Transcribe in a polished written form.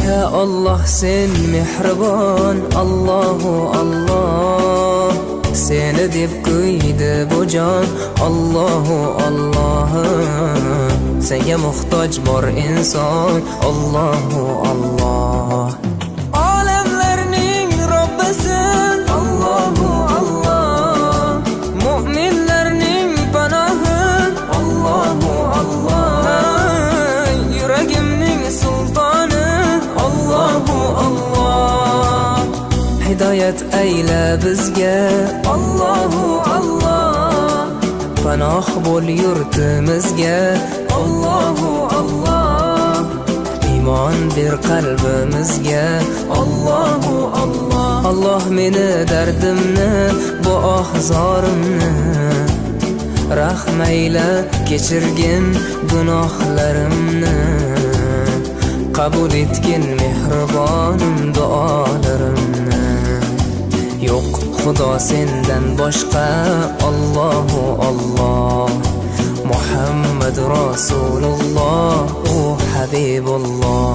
Ya Allah sen mehribon, Allahu Allah. Seni deb kuydi bu jon, Allahu Allah. Senga muhtoj bor inson, Allahu Allah. Olamlarning Robbisin, Allahu Allah. Mu'minlarning panohi, Allahu Allah. Yuragimning sultoni, Allahu Allah. Hidayat ayla bizga, Allahu Allah. Panoh bo'l yurtimizga, Allahu Allah. Iymon ber qalbimizga, Allahu Allah. Allah meni dardimni, bu ohzorimni rahmayla kechirgin gunohlarimni. Qabul etgin mehribonim duolarimni. Yo'q Xudo sendan boshqa, Allahu Allah. Muhammad Rasululloh, u Habibulloh.